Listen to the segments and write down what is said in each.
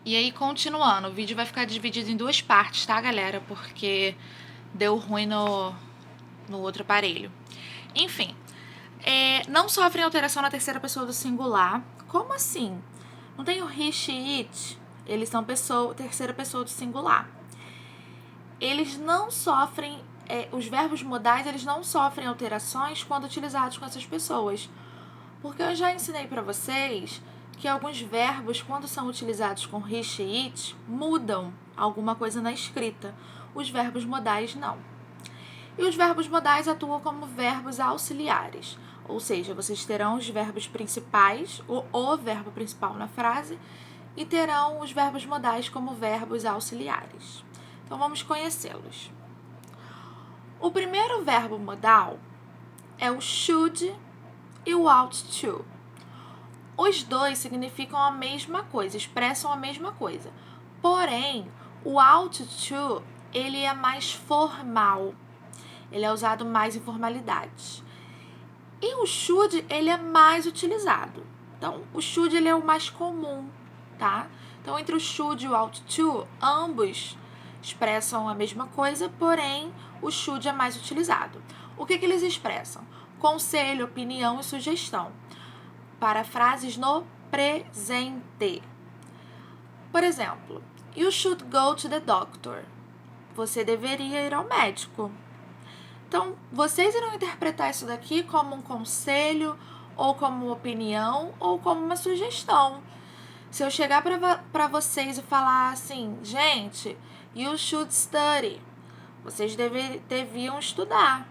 E aí, continuando, o vídeo vai ficar dividido em duas partes, tá, galera? Porque deu ruim no outro aparelho. Enfim, não sofrem alteração na terceira pessoa do singular. Como assim? Não tem o he, she, it? Eles são terceira pessoa do singular. Eles não sofrem, os verbos modais, eles não sofrem alterações quando utilizados com essas pessoas. Porque eu já ensinei pra vocês que alguns verbos, quando são utilizados com he, she, it, mudam alguma coisa na escrita. Os verbos modais não. E os verbos modais atuam como verbos auxiliares. Ou seja, vocês terão os verbos principais, o verbo principal na frase, e terão os verbos modais como verbos auxiliares. Então, vamos conhecê-los. O primeiro verbo modal é o should e o ought to. Os dois significam a mesma coisa, expressam a mesma coisa. Porém, o ought to, ele é mais formal. Ele é usado mais em formalidades. E o should, ele é mais utilizado. Então, o should, ele é o mais comum, tá? Então, entre o should e o ought to, ambos expressam a mesma coisa, porém, o should é mais utilizado. O que eles expressam? Conselho, opinião e sugestão. Para frases no presente. Por exemplo, you should go to the doctor. Você deveria ir ao médico. Então, vocês irão interpretar isso daqui como um conselho, ou como uma opinião, ou como uma sugestão. Se eu chegar para vocês e falar assim, gente, you should study. Vocês deviam estudar.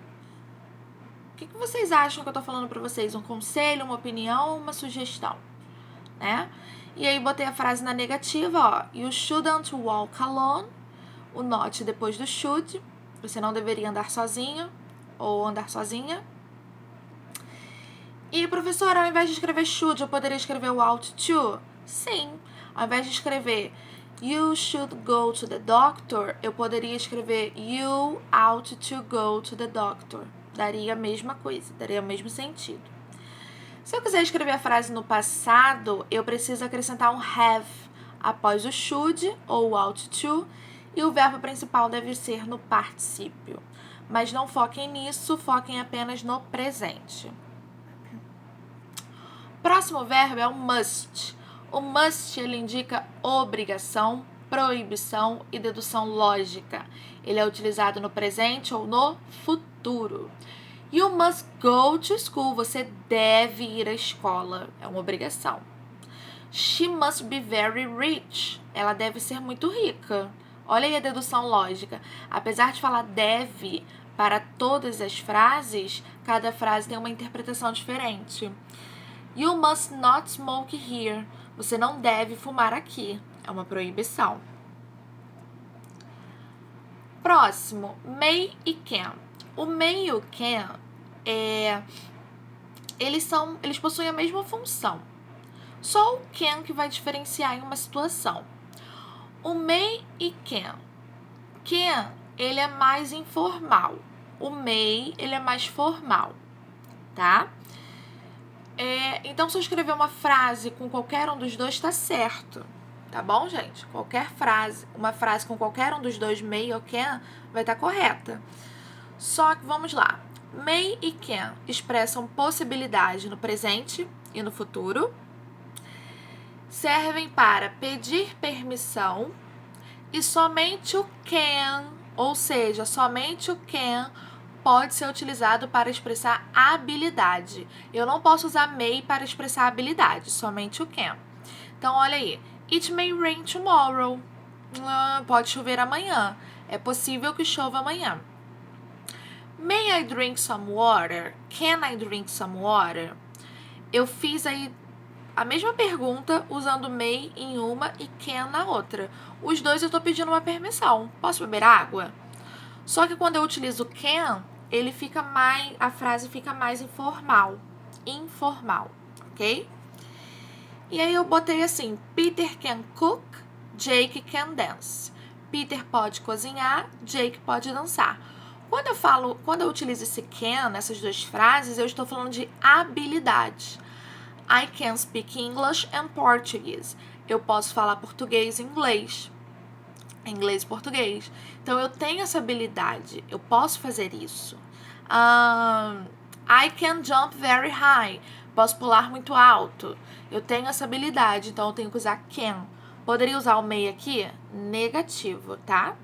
O que vocês acham que eu tô falando para vocês? Um conselho, uma opinião ou uma sugestão? Né? E aí botei a frase na negativa, ó. You shouldn't walk alone. O not depois do should. Você não deveria andar sozinho ou andar sozinha. E, professora, ao invés de escrever should, eu poderia escrever o ought to? Sim. Ao invés de escrever you should go to the doctor, eu poderia escrever you ought to go to the doctor. Daria a mesma coisa, daria o mesmo sentido. Se eu quiser escrever a frase no passado, eu preciso acrescentar um have após o should ou o ought to, e o verbo principal deve ser no particípio. Mas não foquem nisso, foquem apenas no presente. Próximo verbo é o must. O must, ele indica obrigação, proibição e dedução lógica. Ele é utilizado no presente ou no futuro. You must go to school. Você deve ir à escola. É uma obrigação. She must be very rich. Ela deve ser muito rica. Olha aí a dedução lógica. Apesar de falar deve para todas as frases, cada frase tem uma interpretação diferente. You must not smoke here. Você não deve fumar aqui. É uma proibição. Próximo, may e can. O may e o can, eles possuem a mesma função. Só o can que vai diferenciar em uma situação. O may e can. Can, ele é mais informal. O may, ele é mais formal, tá? Então, se eu escrever uma frase com qualquer um dos dois, tá certo. Tá bom, gente? Uma frase com qualquer um dos dois, may ou can, vai estar correta. Só que, vamos lá. May e can expressam possibilidade no presente e no futuro. Servem para pedir permissão. E somente o can, ou seja, somente o can pode ser utilizado para expressar habilidade. Eu não posso usar may para expressar habilidade, somente o can. Então, olha aí. It may rain tomorrow. Pode chover amanhã. É possível que chova amanhã. May I drink some water? Can I drink some water? Eu fiz aí a mesma pergunta usando may em uma e can na outra. Os dois eu estou pedindo uma permissão. Posso beber água? Só que quando eu utilizo can, a frase fica mais informal, ok? E aí eu botei assim, Peter can cook, Jake can dance. Peter pode cozinhar, Jake pode dançar. Quando eu utilizo esse can nessas duas frases, eu estou falando de habilidade. I can speak English and Portuguese. eu posso falar português e inglês. Inglês e português. Então, eu tenho essa habilidade. Eu posso fazer isso. I can jump very high. Posso pular muito alto. Eu tenho essa habilidade, então eu tenho que usar can. Poderia usar o may aqui? Negativo, tá?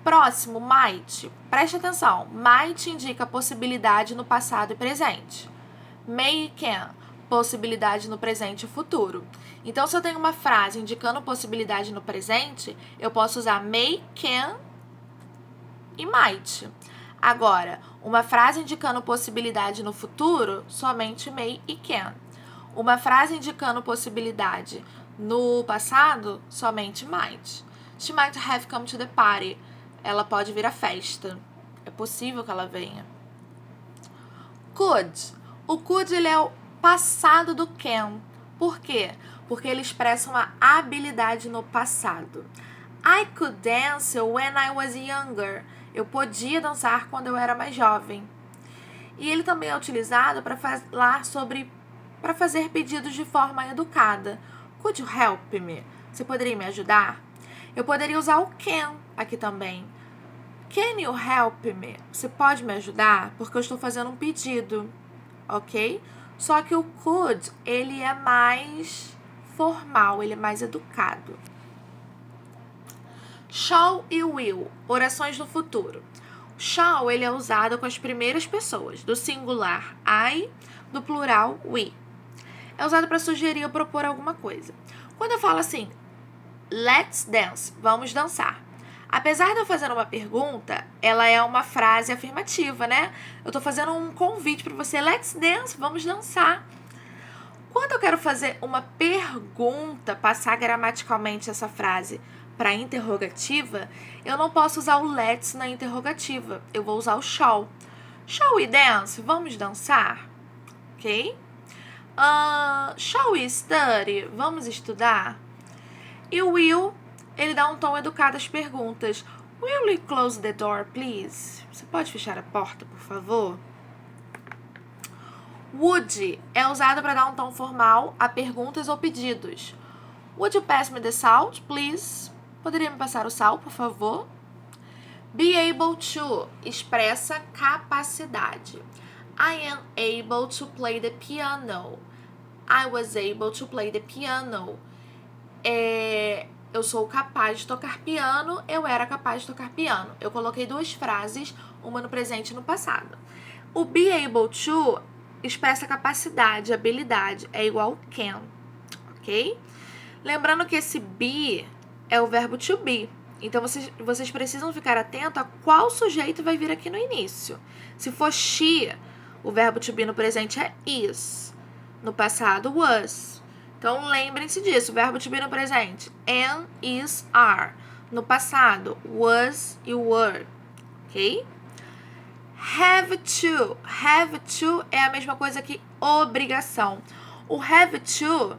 Próximo, might. Preste atenção. Might indica possibilidade no passado e presente. May e can, possibilidade no presente e futuro. Então, se eu tenho uma frase indicando possibilidade no presente, eu posso usar may, can e might. Agora, uma frase indicando possibilidade no futuro, somente may e can. Uma frase indicando possibilidade no passado, somente might. She might have come to the party. Ela pode vir à festa. É possível que ela venha. Could. O could, ele é o passado do can. Por quê? Porque ele expressa uma habilidade no passado. I could dance when I was younger. Eu podia dançar quando eu era mais jovem. E ele também é utilizado para falar para fazer pedidos de forma educada. Could you help me? Você poderia me ajudar? Eu poderia usar o can aqui também. Can you help me? Você pode me ajudar? Porque eu estou fazendo um pedido, ok? Só que o could, ele é mais formal, ele é mais educado. Shall e will, orações no futuro. Shall, ele é usado com as primeiras pessoas, do singular I, do plural we. É usado para sugerir ou propor alguma coisa. Quando eu falo assim, let's dance, vamos dançar. Apesar de eu fazer uma pergunta, ela é uma frase afirmativa, né? Eu tô fazendo um convite para você, let's dance, vamos dançar. Quando eu quero fazer uma pergunta, passar gramaticalmente essa frase para interrogativa, eu não posso usar o let's na interrogativa. Eu vou usar o shall. Shall we dance? Vamos dançar? Ok? Shall we study? Vamos estudar? E o will, ele dá um tom educado às perguntas. Will you close the door, please? Você pode fechar a porta, por favor? Would é usado para dar um tom formal a perguntas ou pedidos. Would you pass me the salt, please? Poderia me passar o sal, por favor? Be able to expressa capacidade. I am able to play the piano. I was able to play the piano. Eu sou capaz de tocar piano, eu era capaz de tocar piano. Eu coloquei duas frases, uma no presente e no passado. O be able to expressa capacidade, habilidade, é igual can, ok? Lembrando que esse be é o verbo to be. Então, vocês precisam ficar atentos a qual sujeito vai vir aqui no início. Se for she, o verbo to be no presente é is. No passado, was. Então, lembrem-se disso. O verbo to be no presente, am, is, are. No passado, was e were. Ok? Have to. Have to é a mesma coisa que obrigação. O have to,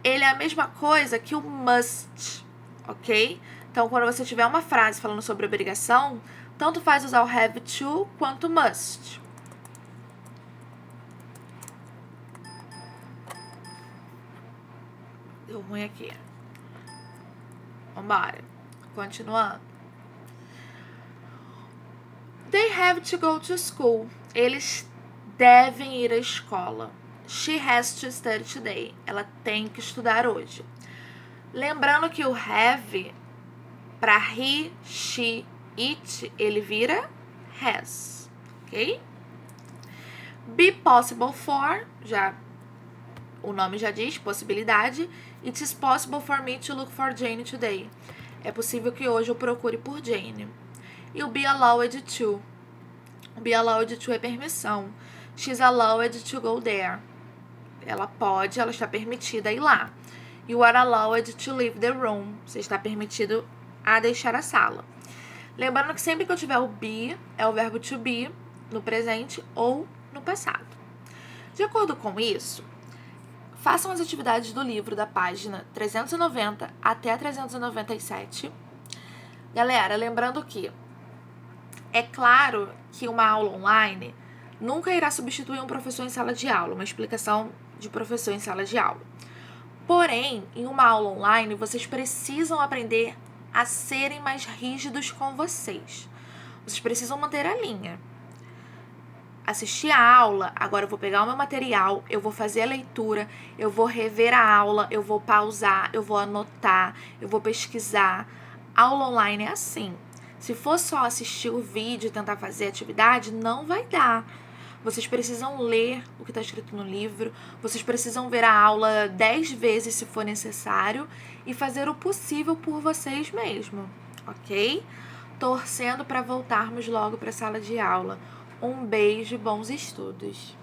ele é a mesma coisa que o must. Ok? Então, quando você tiver uma frase falando sobre obrigação, tanto faz usar o have to quanto must. Deu ruim aqui. Vambora. Continuando. They have to go to school. Eles devem ir à escola. She has to study today. Ela tem que estudar hoje. Lembrando que o have, para he, she, it, ele vira has. Ok? Be possible for, já o nome já diz, possibilidade. It is possible for me to look for Jane today. É possível que hoje eu procure por Jane. E o be allowed to. O be allowed to é permissão. She's allowed to go there. Ela está permitida a ir lá. You are allowed to leave the room. Você está permitido a deixar a sala. Lembrando que sempre que eu tiver o be, é o verbo to be no presente ou no passado. De acordo com isso, façam as atividades do livro da página 390 até 397. Galera, lembrando que é claro que uma aula online nunca irá substituir um professor em sala de aula, uma explicação de professor em sala de aula. Porém, em uma aula online, vocês precisam aprender a serem mais rígidos com vocês. Vocês precisam manter a linha. Assistir a aula, agora eu vou pegar o meu material, eu vou fazer a leitura, eu vou rever a aula, eu vou pausar, eu vou anotar, eu vou pesquisar. Aula online é assim. Se for só assistir o vídeo e tentar fazer a atividade, não vai dar. Vocês precisam ler o que está escrito no livro, vocês precisam ver a aula 10 vezes se for necessário e fazer o possível por vocês mesmos, ok? Torcendo para voltarmos logo para a sala de aula. Um beijo e bons estudos!